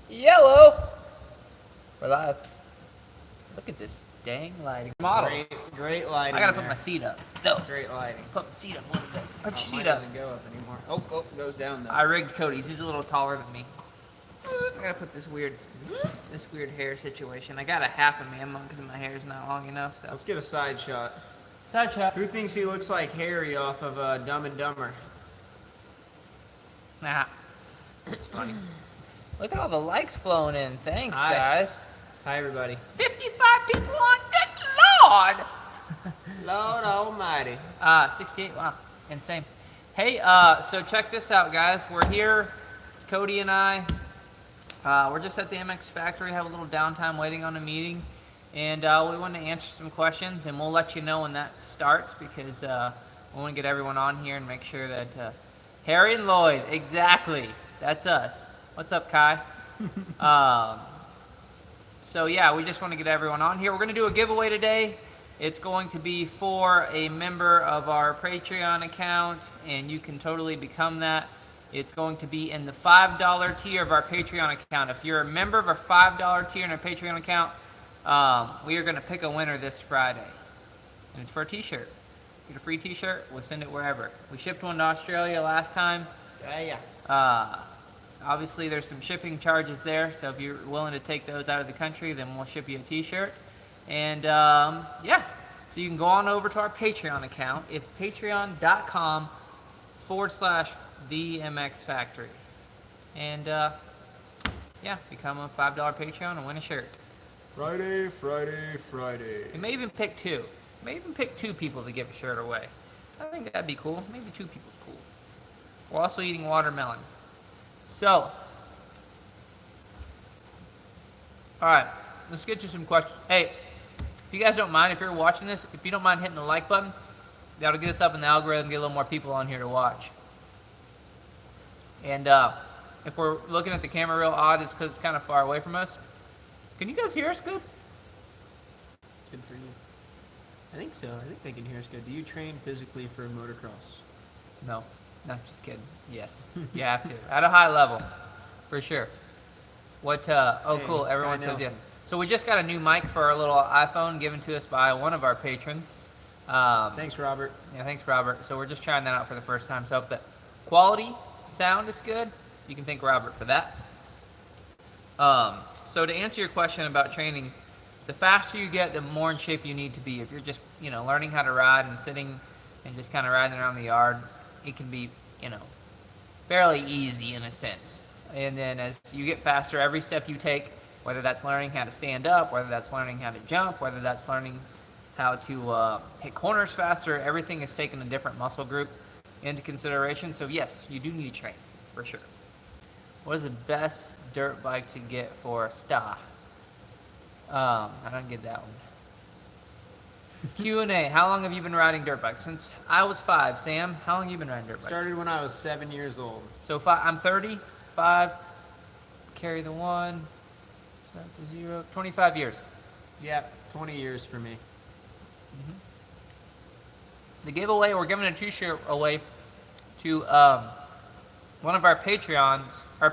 Yellow. We're live. Look at this dang lighting. Model. Great lighting. I gotta put my seat up. No. Great lighting. Put my seat up a little bit. Put your seat mine up. Doesn't go up anymore. Oh, goes down though. I rigged Cody's. He's a little taller than me. I gotta put this weird hair situation. I got a half a man bun because my hair's not long enough. So Let's get a side shot. side shot. Who thinks he looks like Harry off of Dumb and Dumber? Nah. It's funny. Look at all the likes flowing in. Thanks, Hi. guys. Hi, everybody. 55 people on. Good Lord. Lord Almighty. 68. Wow. Insane. Hey, so check this out, guys. We're here. It's Cody and I. We're just at the MX factory. Have a little downtime waiting on a meeting. And we want to answer some questions, and we'll let you know when that starts because we want to get everyone on here and make sure that Harry and Lloyd, exactly. That's us. What's up, Kai? So yeah, we just want to get everyone on here. We're going to do a giveaway today. It's going to be for a member of our Patreon account, and you can totally become that. It's going to be in the $5 tier of our Patreon account. If you're a member of our $5 tier in our Patreon account, we are going to pick a winner this Friday. And it's for a t-shirt. Get a free t-shirt, we'll send it wherever. We shipped one to Australia last time. Yeah. Obviously, there's some shipping charges there, so if you're willing to take those out of the country, then we'll ship you a t-shirt. And yeah, so you can go on over to our Patreon account. It's patreon.com/TheMXFactory. And yeah, become a $5 Patreon and win a shirt. Friday. You may even pick two. You may even pick two people to give a shirt away. I think that'd be cool. Maybe two people's cool. We're also eating watermelon. So, all right, let's get to some questions. Hey, if you guys don't mind, if you're watching this, if you don't mind hitting the like button, that'll get us up in the algorithm, get a little more people on here to watch. And if we're looking at the camera real odd, it's because it's kind of far away from us. Can you guys hear us good? Good for you. I think so. I think they can hear us good. Do you train physically for motocross? No, just kidding. Yes, you have to at a high level, for sure. What? Oh, Hey, cool. Everyone Kai says yes. Nelson. So we just got a new mic for our little iPhone given to us by one of our patrons. Thanks, Robert. Yeah, thanks, Robert. So we're just trying that out for the first time. So if the quality, sound is good, you can thank Robert for that. So to answer your question about training, the faster you get, the more in shape you need to be. If you're just, learning how to ride and sitting and just kind of riding around the yard, it can be, fairly easy in a sense. And then as you get faster, every step you take, whether that's learning how to stand up, whether that's learning how to jump, whether that's learning how to hit corners faster, everything is taking a different muscle group into consideration. So yes, you do need to train, for sure. What is the best dirt bike to get for Sta? I don't get that one. Q&A, how long have you been riding dirt bikes? Since I was 5. Sam, how long have you been riding dirt bikes? Started when I was 7 years old. So I'm 35, carry the 1, start to 0, 25 years. Yeah, 20 years for me. The giveaway, we're giving a t-shirt away to one of our patrons. I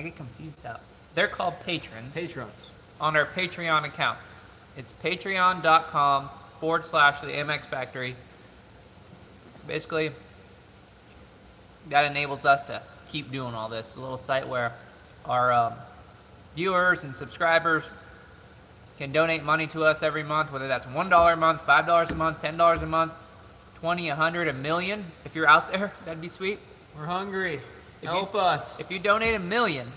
get confused out. They're called patrons. On our Patreon account. It's patreon.com/TheMXFactory. Basically, that enables us to keep doing all this. A little site where our viewers and subscribers can donate money to us every month, whether that's $1 a month, $5 a month, $10 a month, 20, 100, $1 million. If you're out there, that'd be sweet. We're hungry. Help us. If you donate $1 million,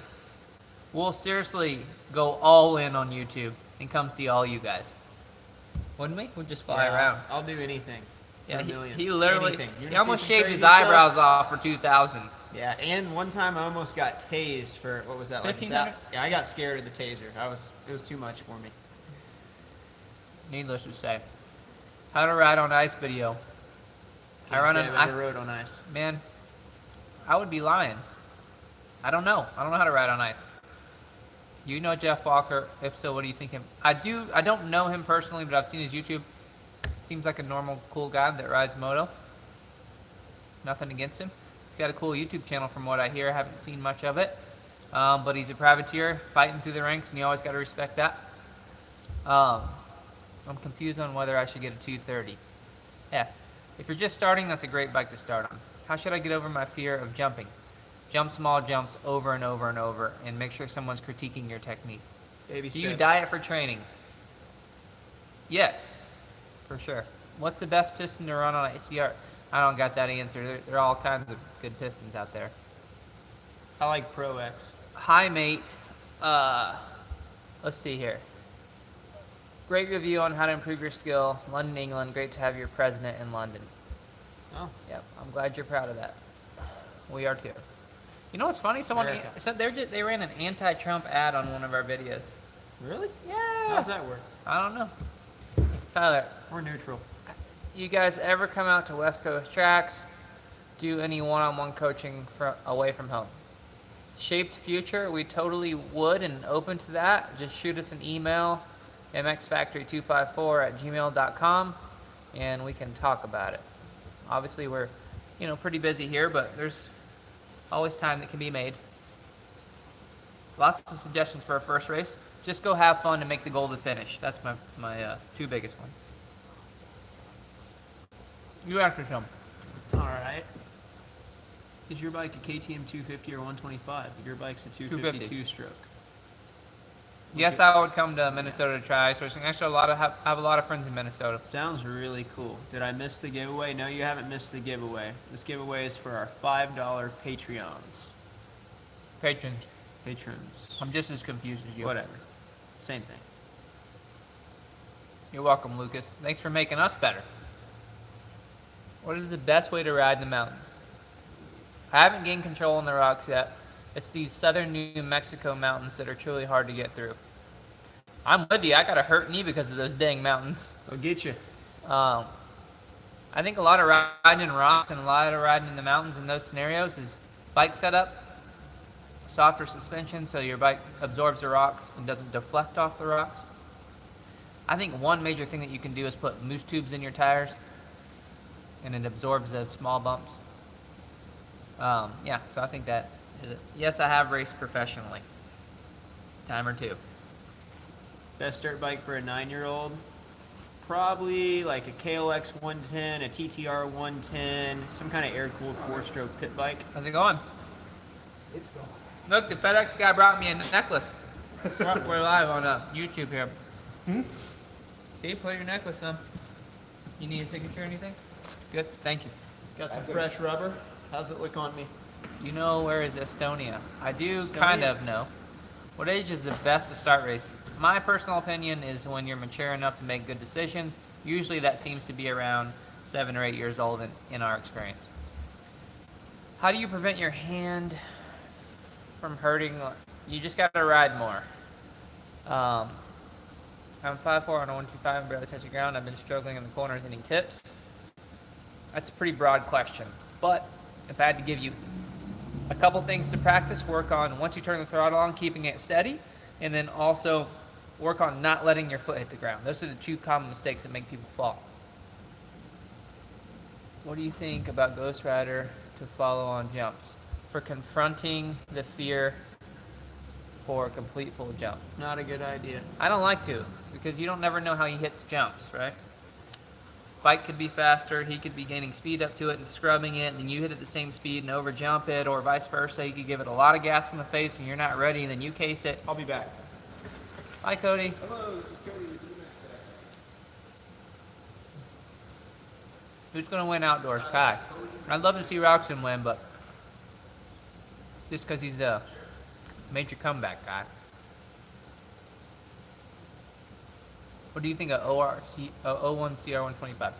we'll seriously go all in on YouTube and come see all you guys. Wouldn't we? We'll just fly around. I'll do anything. For Yeah, $1 million. he literally, Anything. You he wanna almost see some shaved his crazy eyebrows stuff? off for 2,000. Yeah, and one time I almost got tased for, what was that, like 1,500? that? Yeah, I got scared of the taser. It was too much for me. Needless to say, how to ride on ice video. I've ever rode on ice. Man, I would be lying. I don't know how to ride on ice. You know Jeff Walker? If so, what do you think him? I don't know him personally, but I've seen his YouTube. Seems like a normal, cool guy that rides moto. Nothing against him. He's got a cool YouTube channel from what I hear. I haven't seen much of it. But he's a privateer fighting through the ranks, and you always got to respect that. I'm confused on whether I should get a 230. F. If you're just starting, that's a great bike to start on. How should I get over my fear of jumping? Jump small jumps over and over and over, and make sure someone's critiquing your technique. Baby Do you steps. diet for training? Yes, for sure. What's the best piston to run on a CR? I don't got that answer. There are all kinds of good pistons out there. I like Pro X. Hi, mate. Let's see here. Great review on how to improve your skill. London, England. Great to have your president in London. Oh, Yep, I'm glad you're proud of that. We are too. You know what's funny? Someone America. so they ran an anti-Trump ad on one of our videos. really? Yeah. How's that work? I don't know. Tyler, We're neutral. you guys ever come out to West Coast tracks? Do any one-on-one coaching away from home? Shaped Future, we totally would and open to that. Just shoot us an email, mxfactory254@gmail.com, and we can talk about it. Obviously, we're, pretty busy here, but there's always time that can be made. Lots of suggestions for our first race. Just go have fun and make the goal to finish. That's my two biggest ones. You answer some. All right. Is your bike a KTM 250 or 125? Your bike's a 252 stroke. Yes, I would come to Minnesota to try ice racing. Actually, I have a lot of friends in Minnesota. Sounds really cool. Did I miss the giveaway? No, you haven't missed the giveaway. This giveaway is for our $5 Patreons. Patrons, Patrons. I'm just as confused as you. Whatever. Same thing. You're welcome, Lucas. Thanks for making us better. What is the best way to ride in the mountains? I haven't gained control on the rocks yet. It's these southern New Mexico mountains that are truly hard to get through. I'm with you. I got a hurt knee because of those dang mountains. I'll get you. I think a lot of riding in rocks and a lot of riding in the mountains in those scenarios is bike setup, softer suspension so your bike absorbs the rocks and doesn't deflect off the rocks. I think one major thing that you can do is put moose tubes in your tires, and it absorbs those small bumps. So I think that is it. Yes, I have raced professionally. Time or two. Best dirt bike for a 9-year-old? Probably like a KLX 110, a TTR 110, some kind of air-cooled 4-stroke pit bike. How's it going? It's going. Look, the FedEx guy brought me a necklace. We're live on YouTube here. See, put your necklace on. You need a signature or anything? Good, thank you. Got some fresh rubber. How's it look on me? You know where is Estonia? I do Estonia? kind of know. What age is the best to start racing? My personal opinion is when you're mature enough to make good decisions. Usually that seems to be around 7 or 8 years old in our experience. How do you prevent your hand from hurting? You just got to ride more. I'm 5'4" on a 125 and barely touch the ground. I've been struggling in the corners. Any tips? That's a pretty broad question. But if I had to give you a couple things to practice, work on once you turn the throttle on, keeping it steady, and then also work on not letting your foot hit the ground. Those are the two common mistakes that make people fall. What do you think about Ghost Rider to follow on jumps? For confronting the fear for a complete full jump. Not a good idea. I don't like to, because you don't never know how he hits jumps, right? Bike could be faster, he could be gaining speed up to it and scrubbing it, and then you hit it the same speed and over jump it, or vice versa. You could give it a lot of gas in the face and you're not ready, and then you case it. I'll be back. Hi, Cody. Hello, this is Cody with UMass Who's going to win outdoors? Kai. I'd love to see Roxon win, but just because he's a major comeback guy. What do you think of 01 CR125?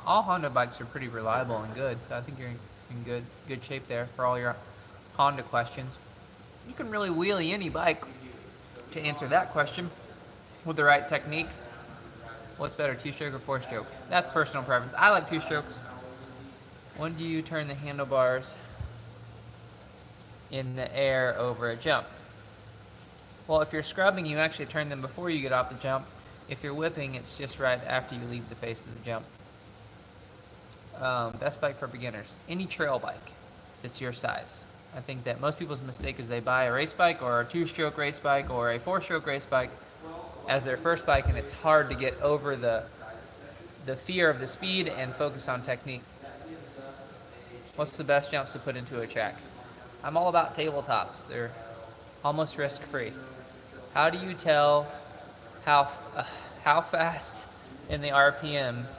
All Honda bikes are pretty reliable and good, so I think you're in good shape there for all your Honda questions. You can really wheelie any bike to answer that question with the right technique. What's better, 2-stroke or 4-stroke? That's personal preference. I like 2 strokes. When do you turn the handlebars in the air over a jump? Well, if you're scrubbing, you actually turn them before you get off the jump. If you're whipping, it's just right after you leave the face of the jump. Best bike for beginners. Any trail bike that's your size. I think that most people's mistake is they buy a race bike or a two-stroke race bike or a four-stroke race bike as their first bike, and it's hard to get over the fear of the speed and focus on technique. What's the best jumps to put into a track? I'm all about tabletops. They're almost risk-free. How do you tell how how fast in the RPMs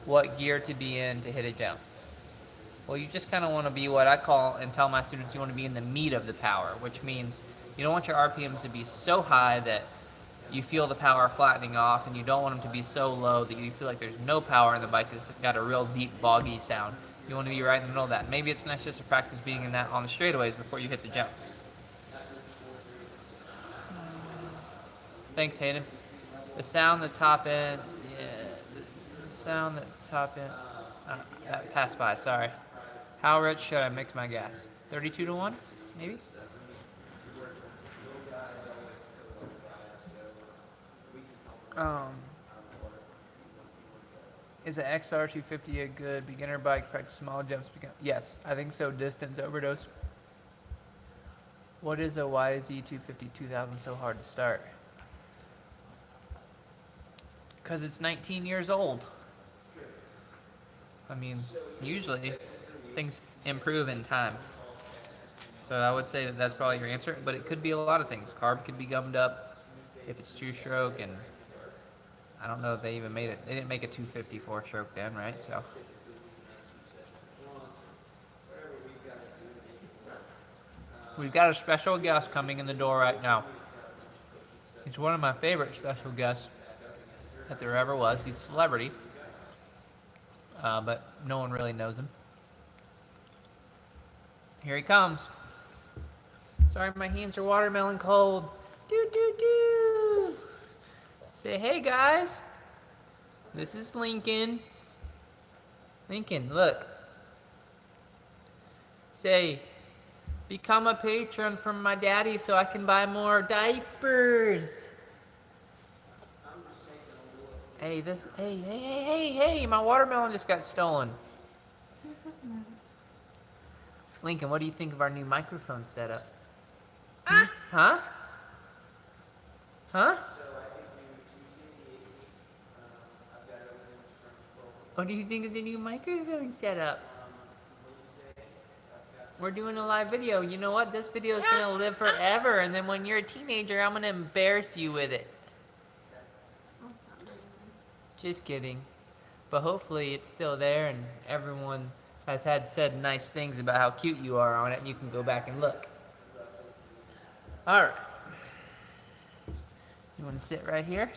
what gear to be in to hit a jump? Well, you just kind of want to be what I call and tell my students you want to be in the meat of the power, which means you don't want your RPMs to be so high that you feel the power flattening off, and you don't want them to be so low that you feel like there's no power in the bike that's got a real deep, boggy sound. You want to be right in the middle of that. Maybe it's nice just to practice being in that on the straightaways before you hit the jumps. Thanks, Hayden. The sound the top end, yeah, the sound that top end, that passed by, sorry. How rich should I mix my gas? 32 to 1, maybe? Is an XR250 a good beginner bike? Practice small jumps. Yes, I think so. Distance overdose. What is a YZ250 2000 so hard to start? Because it's 19 years old. I mean, usually things improve in time. So I would say that that's probably your answer, but it could be a lot of things. Carb could be gummed up if it's two-stroke, and I don't know if they even made it. They didn't make a 250 four-stroke then, right? So we've got a special guest coming in the door right now. He's one of my favorite special guests that there ever was. He's a celebrity, but no one really knows him. Here he comes. Sorry, my hands are watermelon cold. Do, do, do. Say, hey, guys. This is Lincoln. Lincoln, look. Say, become a patron from my daddy so I can buy more diapers. Hey, hey, my watermelon just got stolen. Lincoln, what do you think of our new microphone setup? Huh? Huh? What do you think of the new microphone setup? We're doing a live video. You know what? This video is gonna live forever, and then when you're a teenager, I'm gonna embarrass you with it. Just kidding. But hopefully it's still there, and everyone has said nice things about how cute you are on it, and you can go back and look. All right. You want to sit right here?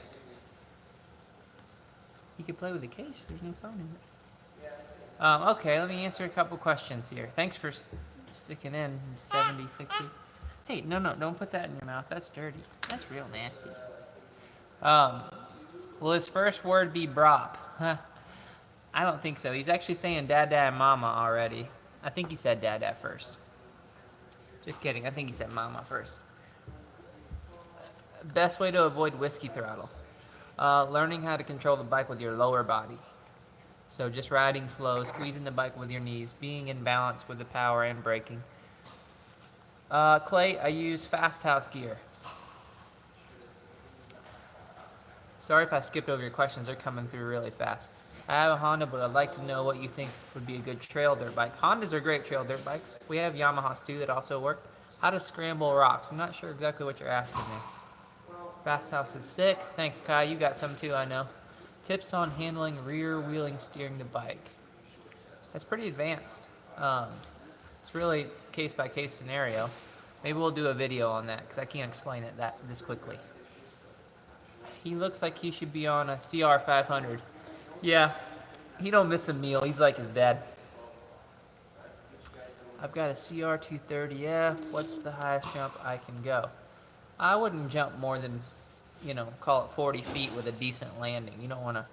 You can play with the case. There's no phone in it. Okay, let me answer a couple questions here. Thanks for sticking in, 70, 60. Hey, no, don't put that in your mouth. That's dirty. That's real nasty. Will his first word be brop? Huh? I don't think so. He's actually saying dada and mama already. I think he said dada first. Just kidding. I think he said mama first. Best way to avoid whiskey throttle. Learning how to control the bike with your lower body. So just riding slow, squeezing the bike with your knees, being in balance with the power and braking. Clay, I use fast house gear. Sorry if I skipped over your questions. They're coming through really fast. I have a Honda, but I'd like to know what you think would be a good trail dirt bike. Hondas are great trail dirt bikes. We have Yamahas too that also work. How to scramble rocks. I'm not sure exactly what you're asking me. Fast house is sick. Thanks, Kai. You got some too, I know. Tips on handling rear wheeling steering the bike. That's pretty advanced. It's really case by case scenario. Maybe we'll do a video on that because I can't explain it this quickly. He looks like he should be on a CR500. Yeah, he don't miss a meal. He's like his dad. I've got a CR230F. What's the highest jump I can go? I wouldn't jump more than, call it 40 feet with a decent landing. You don't want to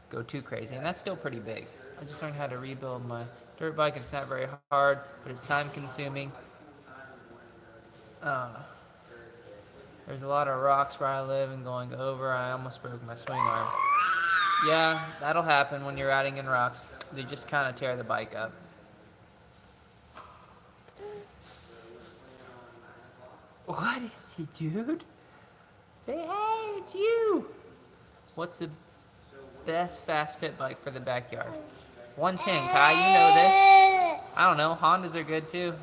go too crazy, and that's still pretty big. I just learned how to rebuild my dirt bike. It's not very hard, but it's time consuming. There's a lot of rocks where I live, and going over, I almost broke my swing arm. Yeah, that'll happen when you're riding in rocks. They just kind of tear the bike up. What is he, dude? Say, hey, it's you. What's the best fast pit bike for the backyard? 110, Kai, you know this. I don't know, Hondas are good too.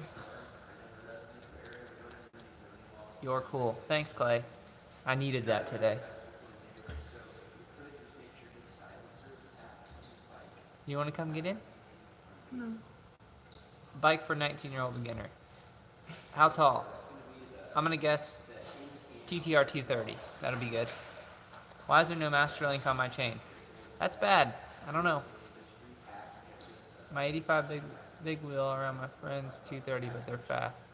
You're cool. Thanks, Clay. I needed that today. You want to come get in? No. Bike for 19-year-old beginner. How tall? I'm going to guess TTR 230. That'll be good. Why is there no master link on my chain? That's bad. I don't know. My 85 big wheel around my friend's 230, but they're fast.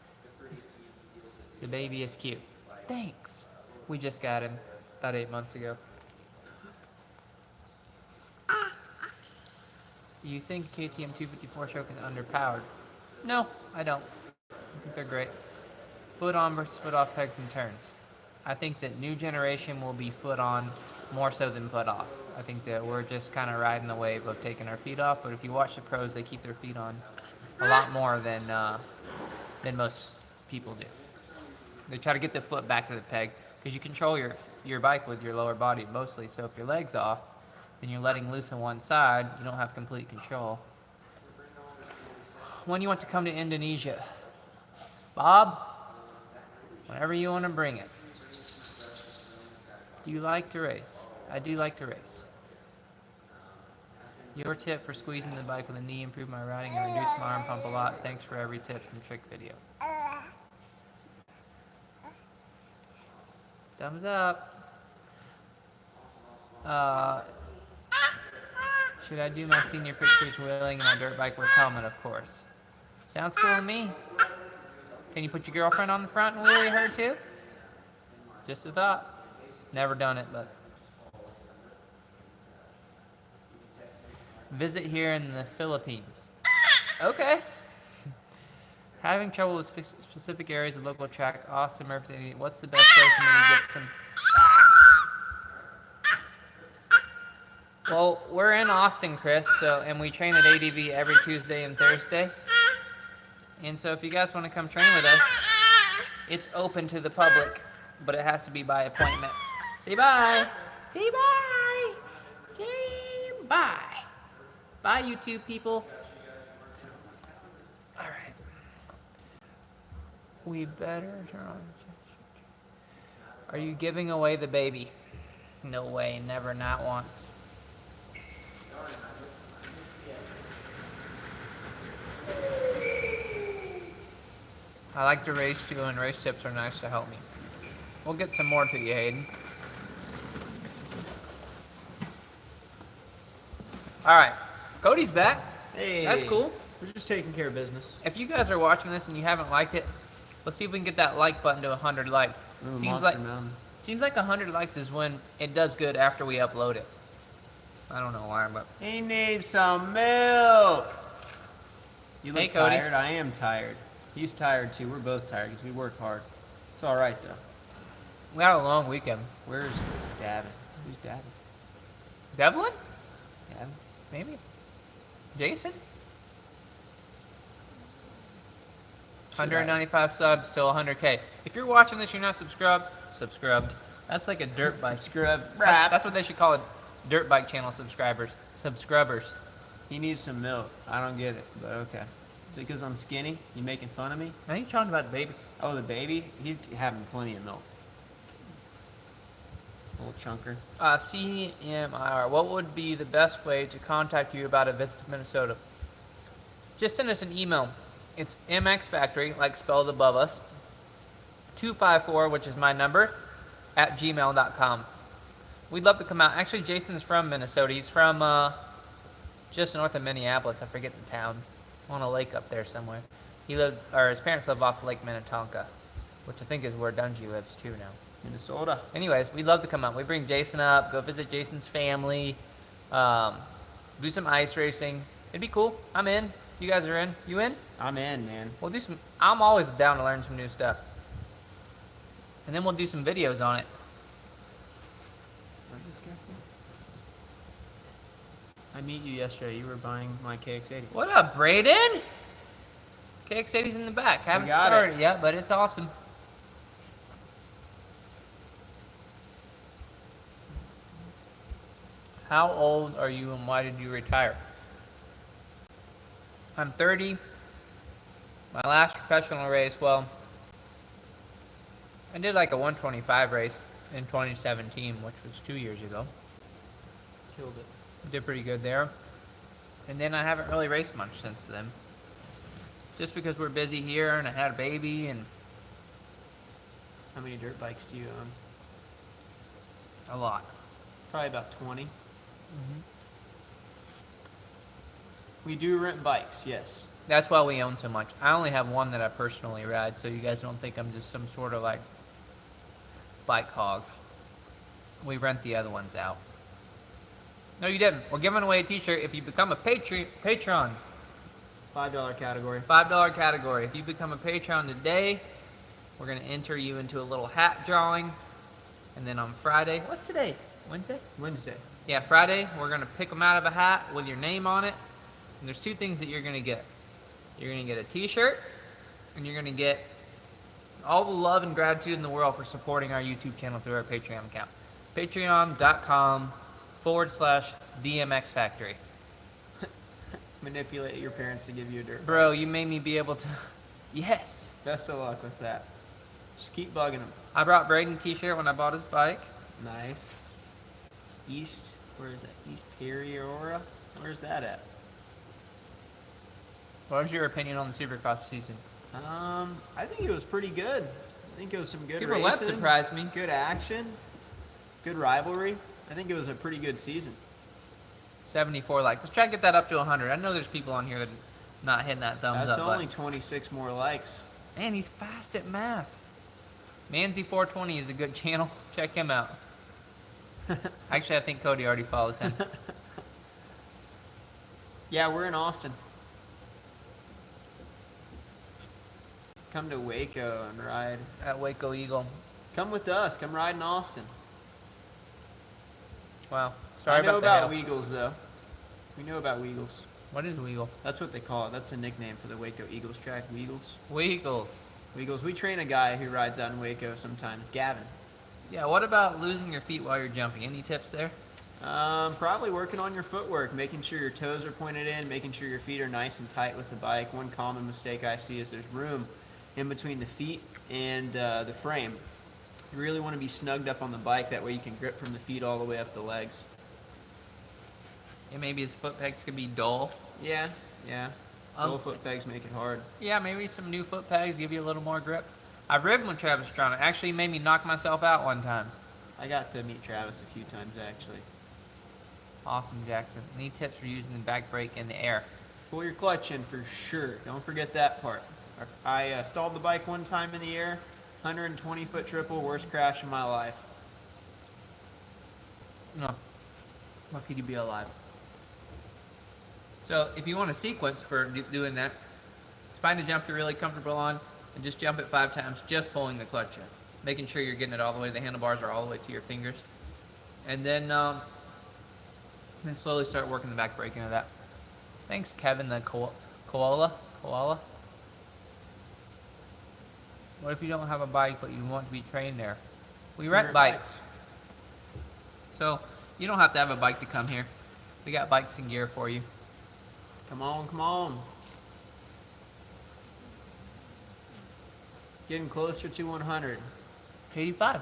The baby is cute. Thanks. We just got him about 8 months ago. You think KTM 254 Choke is underpowered? No, I don't. I think they're great. Foot on versus foot off pegs and turns. I think that new generation will be foot on more so than foot off. I think that we're just kind of riding the wave of taking our feet off, but if you watch the pros, they keep their feet on a lot more than most people do. They try to get the foot back to the peg because you control your bike with your lower body mostly. So if your leg's off and you're letting loose on one side, you don't have complete control. When you want to come to Indonesia? Bob? Whenever you want to bring us. Do you like to race? I do like to race. Your tip for squeezing the bike with a knee improved my riding and reduced my arm pump a lot. Thanks for every tips and trick video. Thumbs up. Should I do my senior pictures wheeling in my dirt bike with helmet, of course. Sounds cool to me. Can you put your girlfriend on the front and wheelie her too? Just a thought. Never done it, but. Visit here in the Philippines. Okay. Having trouble with specific areas of local track. Awesome. What's the best way for me to get some? Well, we're in Austin, Chris, and we train at ADV every Tuesday and Thursday. And so if you guys want to come train with us, it's open to the public, but it has to be by appointment. Say bye. Say bye. Say bye. Bye, YouTube people. All right. We better turn on. Are you giving away the baby? No way, never, not once. I like to race too, and race tips are nice to help me. We'll get some more to you, Hayden. All right, Cody's back. Hey. That's cool. We're just taking care of business. If you guys are watching this and you haven't liked it, let's see if we can get that like button to 100 likes. Ooh, Seems Monster like Mountain. seems like 100 likes is when it does good after we upload it. I don't know why, but He needs some milk. You look Hey, Cody. tired. I am tired. He's tired too. We're both tired because we work hard. It's all right though. we had a long weekend. Where's Gavin? Who's Gavin? Devlin? Gavin? Maybe. Jason? 195 subs, still 100K. If you're watching this, you're not subscribed. That's like a dirt bike. That's what they should call it. Dirt bike channel subscribers. He needs some milk. I don't get it, but okay. Is it because I'm skinny? You making fun of me? Now you talking about the baby. Oh, the baby? He's having plenty of milk. Little chunker. CMIR. What would be the best way to contact you about a visit to Minnesota? Just send us an email. It's mxfactory, like spelled above us, 254, which is my number, at gmail.com. We'd love to come out. Actually, Jason's from Minnesota. He's from just north of Minneapolis. I forget the town. On a lake up there somewhere. His parents live off Lake Minnetonka, which I think is where Dungy lives too now. Minnesota. Anyways, we'd love to come out. We bring Jason up, go visit Jason's family, do some ice racing. It'd be cool. I'm in. You guys are in. You in? I'm in, man. We'll do some. I'm always down to learn some new stuff. And then we'll do some videos on it. What did this guy say? I met you yesterday. You were buying my KX80. What up, Brayden? KX80's in the back. Haven't got started yet, but it's awesome. How old are you and why did you retire? I'm 30. My last professional race, well, I did like a 125 race in 2017, which was 2 years ago. Killed it. Did pretty good there. And then I haven't really raced much since then. Just because we're busy here and I had a baby and How many dirt bikes do you own? a lot. Probably about 20. We do rent bikes, yes. That's why we own so much. I only have one that I personally ride, so you guys don't think I'm just some sort of like bike hog. We rent the other ones out. No, you didn't. We're giving away a t-shirt if you become a Patreon. $5 category. $5 category. If you become a Patreon today, we're going to enter you into a little hat drawing. And then on Friday, what's today? Wednesday? Wednesday. Yeah, Friday, we're going to pick them out of a hat with your name on it. And there's two things that you're going to get. You're going to get a t-shirt, and you're going to get all the love and gratitude in the world for supporting our YouTube channel through our Patreon account. Patreon.com/DMX Factory. Manipulate your parents to give you a dirt bike. Bro, you made me be able to... Yes. Best of luck with that. Just keep bugging them. I brought Braden a t-shirt when I bought his bike. Nice. Where is that? East Peoria? Where's that at? What was your opinion on the Supercross season? I think it was pretty good. I think it was some good Cooper racing. Webb surprised me. Good action. Good rivalry. I think it was a pretty good season. 74 likes. Let's try to get that up to 100. I know there's people on here that are not hitting that thumbs That's up. only But 26 more likes. man, he's fast at math. Manzy420 is a good channel. Check him out. Actually, I think Cody already follows him. Yeah, we're in Austin. Come to Waco and ride. At Waco Eagle. Come with us. Come ride in Austin. Wow. Sorry I know about about the hail. Weagles, though. We know about Weagles. What is Weagle? That's what they call it. That's the nickname for the Waco Eagles track, Weagles. Weagles. Weagles. We train a guy who rides out in Waco sometimes, Gavin. Yeah, what about losing your feet while you're jumping? Any tips there? Probably working on your footwork, making sure your toes are pointed in, making sure your feet are nice and tight with the bike. One common mistake I see is there's room in between the feet and the frame. You really want to be snugged up on the bike. That way you can grip from the feet all the way up the legs. Yeah, maybe his foot pegs could be dull. Yeah. Little foot pegs make it hard. Yeah, maybe some new foot pegs give you a little more grip. I've ridden with Travis Strong. It actually made me knock myself out one time. I got to meet Travis a few times, actually. Awesome, Jackson. Any tips for using the back brake in the air? Pull your clutch in for sure. Don't forget that part. I stalled the bike one time in the air. 120-foot triple, worst crash in my life. No. Lucky to be alive. So, if you want a sequence for doing that, find a jump you're really comfortable on and just jump it 5 times, just pulling the clutch in. Making sure you're getting it all the way, the handlebars are all the way to your fingers. And then slowly start working the back brake into that. Thanks, Kevin, the koala. What if you don't have a bike, but you want to be trained there? We rent bikes. So, you don't have to have a bike to come here. We got bikes and gear for you. Come on. Getting closer to 100. 85.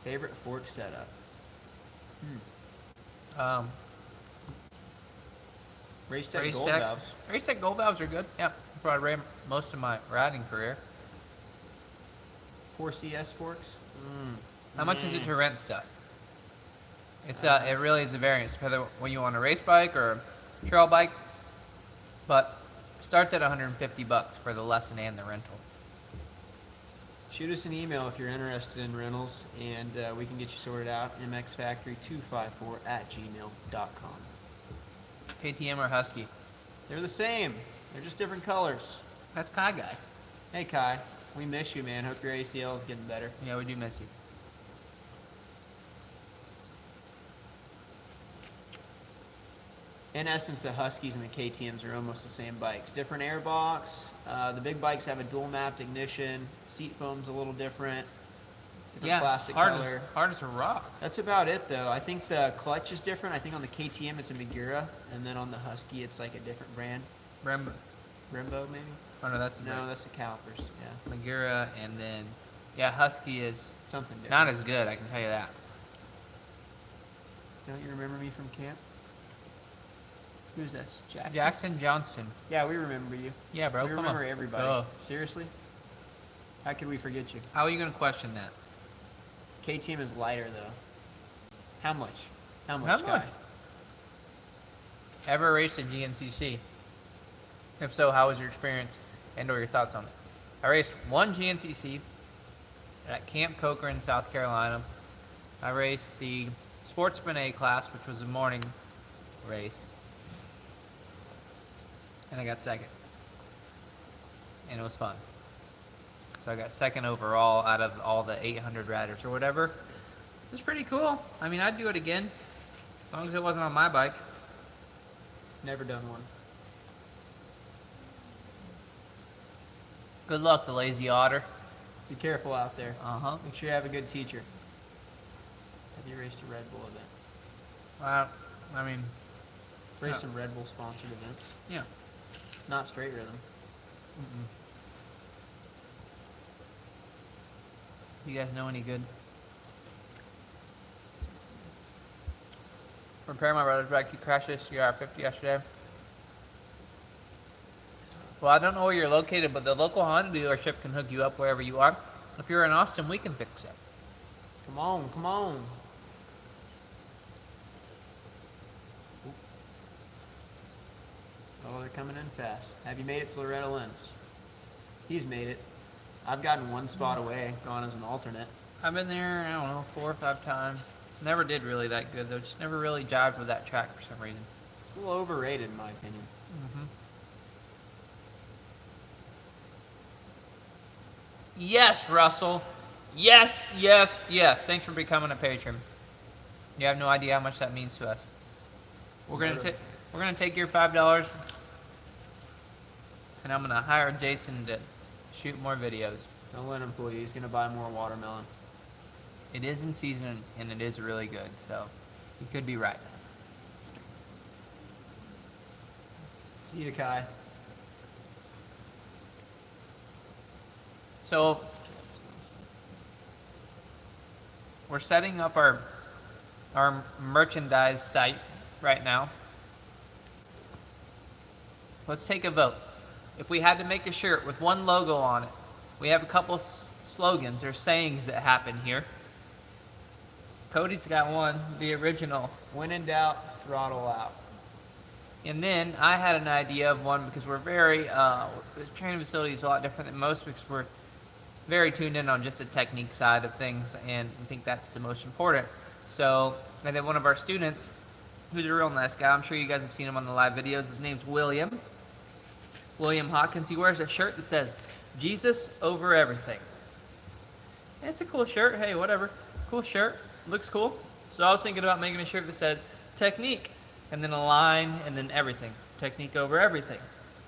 Favorite fork setup? Race Tech Gold Valves. Race Tech Gold Valves are good. Yeah, that's what I ran most of my riding career. 4CS forks? How much is it to rent stuff? It's it really is a variance, whether when you want a race bike or a trail bike. But starts at $150 for the lesson and the rental. Shoot us an email if you're interested in rentals, and we can get you sorted out. mxfactory254@gmail.com. KTM or Husky? They're the same. They're just different colors. That's Kai Guy. Hey, Kai. We miss you, man. Hope your ACL is getting better. Yeah, we do miss you. In essence, the Huskies and the KTMs are almost the same bikes. Different airbox. The big bikes have a dual mapped ignition. Seat foam's a little different. different Yeah, plastic hard color. hard as a rock. That's about it, though. I think the clutch is different. I think on the KTM it's a Magura, and then on the Husky it's like a different brand. Brembo. Brembo, maybe? Oh no, that's the No, brakes. that's the calipers. Yeah, Magura, and then yeah, Husky is something different. not as good. I can tell you that. Don't you remember me from camp? Who's this? Jackson? Jackson Johnston. Yeah, we remember you. Yeah, bro. we come remember on. everybody. Oh. Seriously? How could we forget you? How are you gonna question that? KTM is lighter, though. How much? How much, How guy? much? Ever raced a GNCC? If so, how was your experience and/or your thoughts on it? I raced one GNCC at Camp Coker in South Carolina. I raced the Sportsman A class, which was a morning race, and I got second, and it was fun. So I got second overall out of all the 800 riders or whatever. It was pretty cool. I mean, I'd do it again, as long as it wasn't on my bike. Never done one. Good luck, the lazy otter. Be careful out there. Uh-huh. Make sure you have a good teacher. Have you raced a Red Bull event? I mean, Race Yeah. some Red Bull sponsored events. yeah. Not straight rhythm. Mm-mm. You guys know any good? Repair my brother's bike. He crashed his CR50 yesterday. Well, I don't know where you're located, but the local Honda dealership can hook you up wherever you are. If you're in Austin, we can fix it. Come on, come on. Oh, they're coming in fast. Have you made it to Loretta Lynn's? He's made it. I've gotten one spot away, gone as an alternate. I've been there, I don't know, 4 or 5 times. Never did really that good, though. Just never really jived with that track for some reason. It's a little overrated, in my opinion. Mm-hmm. Yes, Russell. Yes, yes, yes. Thanks for becoming a patron. You have no idea how much that means to us. We're gonna take your $5, and I'm gonna hire Jason to shoot more videos. Don't let him fool you. He's going to buy more watermelon. It is in season, and it is really good. So you could be right. See you, Kai. So we're setting up our merchandise site right now. Let's take a vote. If we had to make a shirt with one logo on it, we have a couple slogans or sayings that happen here. Cody's got one, the original. When in doubt, throttle out. And then I had an idea of one because we're very, the training facility is a lot different than most because we're very tuned in on just the technique side of things, and I think that's the most important. So, and then one of our students, who's a real nice guy, I'm sure you guys have seen him on the live videos, his name's William Hawkins. He wears a shirt that says, Jesus over everything. And it's a cool shirt, hey, whatever. Cool shirt, looks cool. So I was thinking about making a shirt that said, technique, and then a line, and then everything. Technique over everything.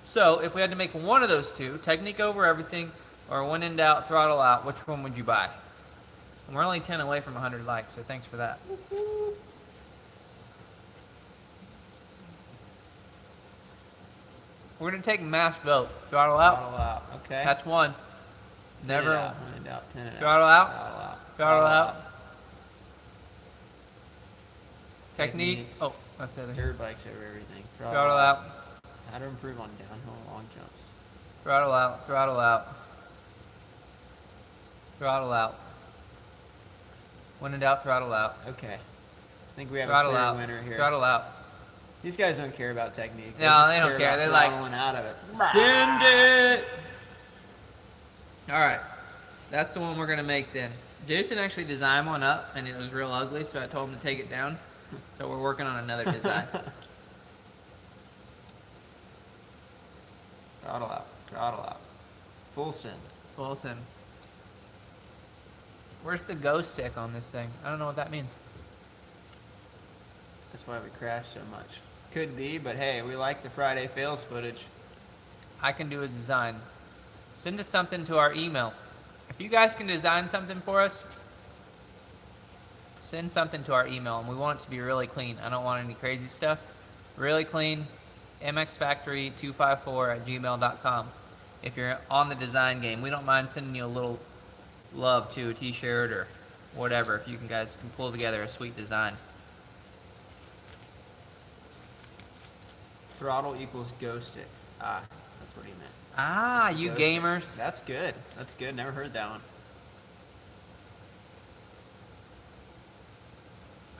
So if we had to make one of those two, technique over everything, or when in doubt, throttle out, which one would you buy? And we're only 10 away from 100 likes, so thanks for that. We're going to take mass vote. Throttle out. Throttle out. Okay. That's one. Pin Never. it out. When in doubt, pin it out. Throttle out. Throttle out. Throttle out. Technique. Oh, that's the other. Dirt bikes over everything. Throttle out. How to improve on downhill and long jumps. Throttle out. Throttle out. Throttle out. When in doubt, throttle out. Okay. I think we have Throttle a clear out. winner here. Throttle out. These guys don't care about technique. No, just they don't care. about They're like, throttling out of it. Send it. All right, that's the one we're gonna make then. Jason actually designed one up, and it was real ugly, so I told him to take it down. So we're working on another design. Throttle out. Throttle out. Full send. Both in. Where's the go stick on this thing? I don't know what that means. That's why we crash so much. Could be, but hey, we like the Friday fails footage. I can do a design. Send us something to our email. If you guys can design something for us, send something to our email, and we want it to be really clean. I don't want any crazy stuff. Really clean, mxfactory254@gmail.com. If you're on the design game, we don't mind sending you a little love to a t-shirt or whatever, if you guys can pull together a sweet design. Throttle equals ghost it. Ah, that's what he meant. Ah, you Ghost it. gamers. That's good. That's good. Never heard that one.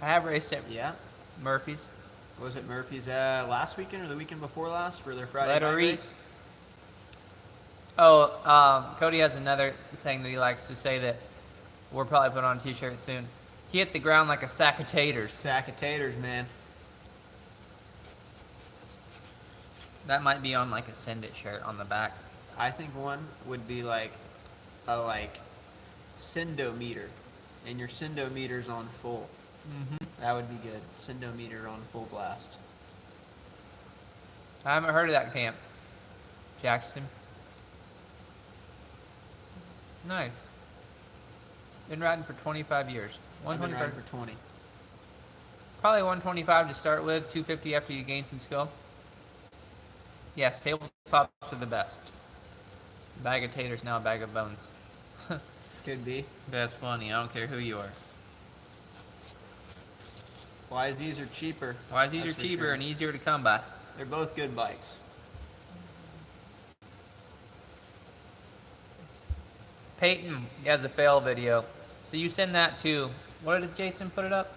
I have raced at Yeah. Murphy's. Was it Murphy's last weekend or the weekend before last for their Friday Let her night eat. race? Oh, Cody has another saying that he likes to say that we'll probably put on a t-shirt soon. He hit the ground like a sack of taters. Sack of taters, man. That might be on like a Send It shirt on the back. I think one would be like a sendometer, and your sendometer's on full. Mm-hmm. That would be good. Sendometer on full blast. I haven't heard of that camp. Jackson. Nice. Been riding for 25 years. I've been 125. riding for 20. Probably 125 to start with, 250 after you gain some skill. Yes, tabletops are the best. Bag of taters, now a bag of bones. Could be. That's funny. I don't care who you are. YZs are cheaper. YZs are that's for cheaper sure. and easier to come by. They're both good bikes. Peyton has a fail video. So you send that to, what did Jason put it up?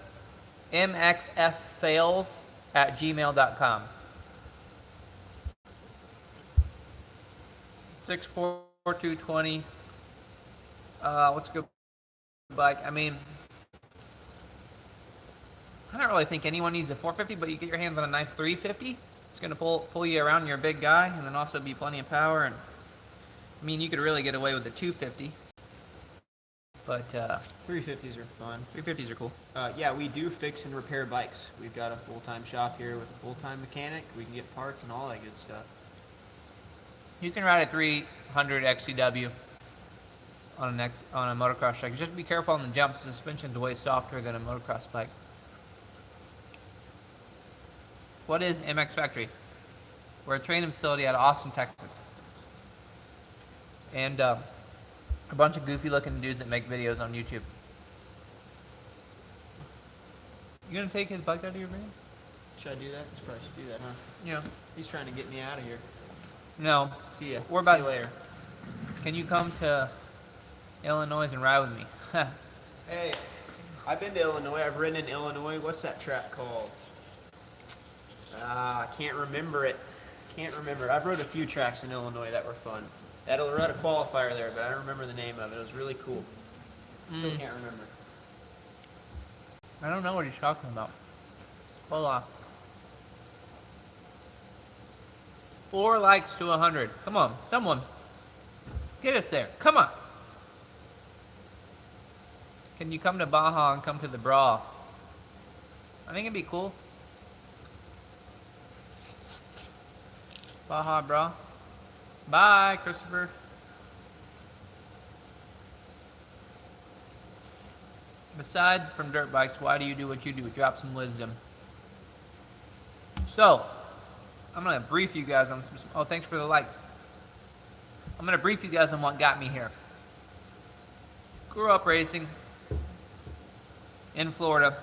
mxffails@gmail.com. 64220. What's a good bike? I mean, I don't really think anyone needs a 450, but you get your hands on a nice 350. It's going to pull you around. You're a big guy, and then also be plenty of power. And I mean, you could really get away with the 250. But 350s are fun. 350s are cool. Yeah, we do fix and repair bikes. We've got a full-time shop here with a full-time mechanic. We can get parts and all that good stuff. You can ride a 300 XCW on a motocross track. Just be careful on the jumps. The suspension's way softer than a motocross bike. What is MX Factory? We're a training facility out of Austin, Texas. And a bunch of goofy looking dudes that make videos on YouTube. You gonna take his bike out of your van? Should I do that? I probably should do that, huh? Yeah. He's trying to get me out of here. No. See ya. We're about- See you later. Can you come to Illinois and ride with me? Hey, I've been to Illinois. I've ridden in Illinois. What's that track called? I can't remember it. I've rode a few tracks in Illinois that were fun. I rode a qualifier there, but I don't remember the name of it. It was really cool. Still can't remember. I don't know what he's talking about. Hold on. 4 likes to 100. Come on, someone. Get us there. Come on. Can you come to Baja and come to the Bra? I think it'd be cool. Baja Bra. Bye, Christopher. Aside from dirt bikes, why do you do what you do? Drop some wisdom. So, I'm going to brief you guys on some... Oh, thanks for the likes. I'm going to brief you guys on what got me here. Grew up racing in Florida.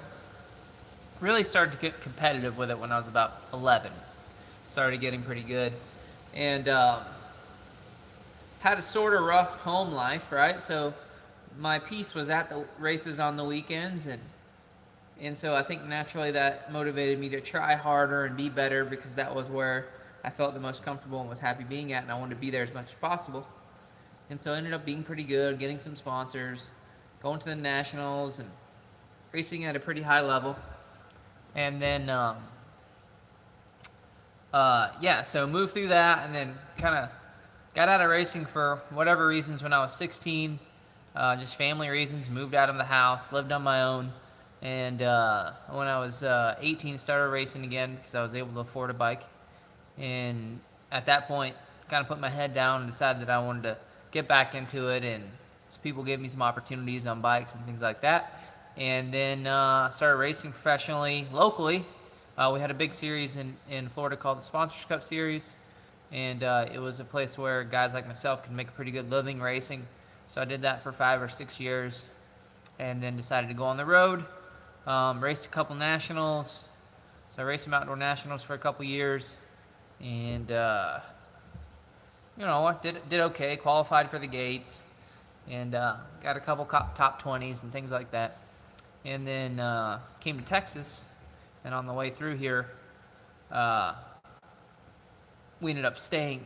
Really started to get competitive with it when I was about 11. Started getting pretty good. And had a sort of rough home life, right? So my piece was at the races on the weekends, and so I think naturally that motivated me to try harder and be better, because that was where I felt the most comfortable and was happy being at, and I wanted to be there as much as possible. And so I ended up being pretty good, getting some sponsors, going to the nationals, and racing at a pretty high level. And then so moved through that, and then kind of got out of racing for whatever reasons when I was 16, just family reasons, moved out of the house, lived on my own, and when I was 18, started racing again because I was able to afford a bike, and at that point, kind of put my head down and decided that I wanted to get back into it, and so people gave me some opportunities on bikes and things like that, and then started racing professionally locally. We had a big series in Florida called the Sponsors Cup Series, and it was a place where guys like myself could make a pretty good living racing. So I did that for 5 or 6 years, and then decided to go on the road, raced a couple nationals. So I raced some outdoor nationals for a couple years, and did okay, qualified for the gates, and got a couple top 20s and things like that. And then came to Texas, and on the way through here, we ended up staying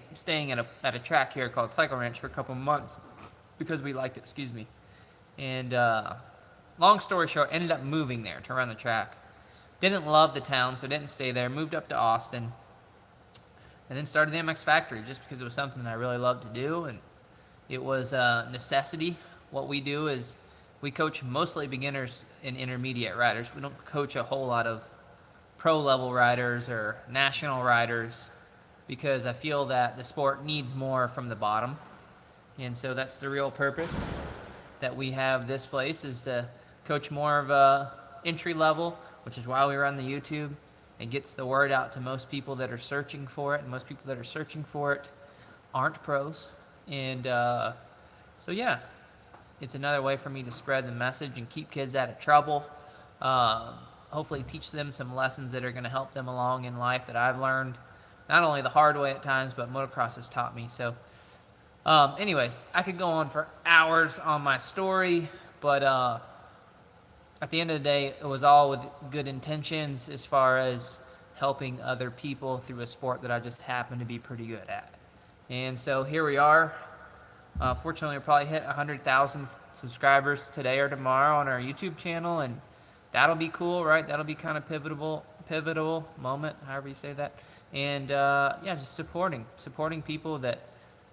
at a track here called Cycle Ranch for a couple months because we liked it. Excuse me. And long story short, ended up moving there to run the track. Didn't love the town, so didn't stay there. Moved up to Austin, and then started the MX Factory just because it was something that I really loved to do, and it was a necessity. What we do is we coach mostly beginners and intermediate riders. We don't coach a whole lot of pro-level riders or national riders because I feel that the sport needs more from the bottom. And so that's the real purpose that we have this place, is to coach more of entry level, which is why we run the YouTube. It gets the word out to most people that are searching for it, and most people that are searching for it aren't pros. And so yeah, it's another way for me to spread the message and keep kids out of trouble. Hopefully teach them some lessons that are going to help them along in life that I've learned, not only the hard way at times, but motocross has taught me. So anyways, I could go on for hours on my story, but at the end of the day, it was all with good intentions as far as helping other people through a sport that I just happen to be pretty good at. And so here we are. Fortunately, we'll probably hit 100,000 subscribers today or tomorrow on our YouTube channel, and that'll be cool, right? That'll be kind of pivotal moment, however you say that. And yeah, just supporting people that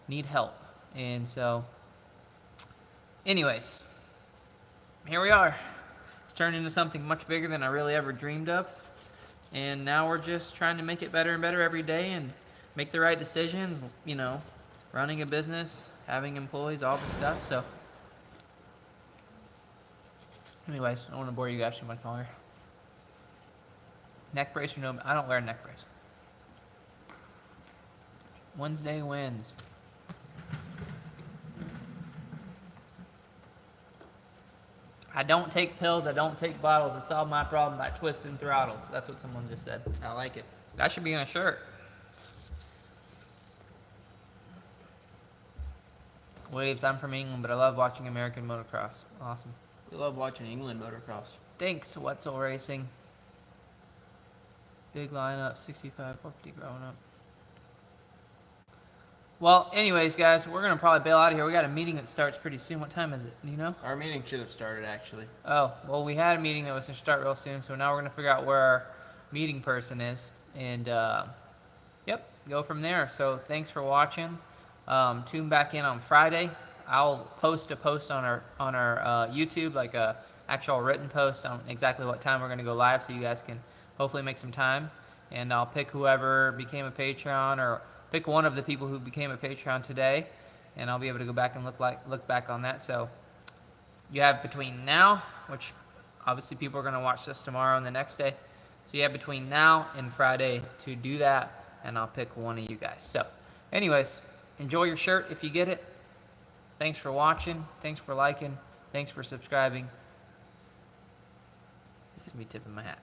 need help. And so, anyways, here we are. It's turned into something much bigger than I really ever dreamed of. And now we're just trying to make it better and better every day and make the right decisions, running a business, having employees, all this stuff. So anyways, I don't want to bore you guys too much longer. Neck brace or no, I don't wear a neck brace. Wednesday wins. I don't take pills, I don't take bottles. I solve my problem by twisting throttles. That's what someone just said. I like it. That should be on a shirt. Waves, I'm from England, but I love watching American motocross. Awesome. We love watching England motocross. Thanks, Wetzel Racing. Big lineup, 65, 450 growing up. Well, anyways, guys, we're going to probably bail out of here. We got a meeting that starts pretty soon. What time is it? Do you know? Our meeting should have started, actually. Oh, well, we had a meeting that was going to start real soon, so now we're going to figure out where our meeting person is. And, yep, go from there. So thanks for watching. Tune back in on Friday. I'll post a post on our YouTube, like a actual written post on exactly what time we're going to go live, so you guys can hopefully make some time. And I'll pick whoever became a Patreon, or pick one of the people who became a Patreon today, and I'll be able to go back and look back on that. So you have between now, which obviously people are going to watch this tomorrow and the next day, so you have between now and Friday to do that, and I'll pick one of you guys. So anyways, enjoy your shirt if you get it. Thanks for watching. Thanks for liking. Thanks for subscribing. This is me tipping my hat.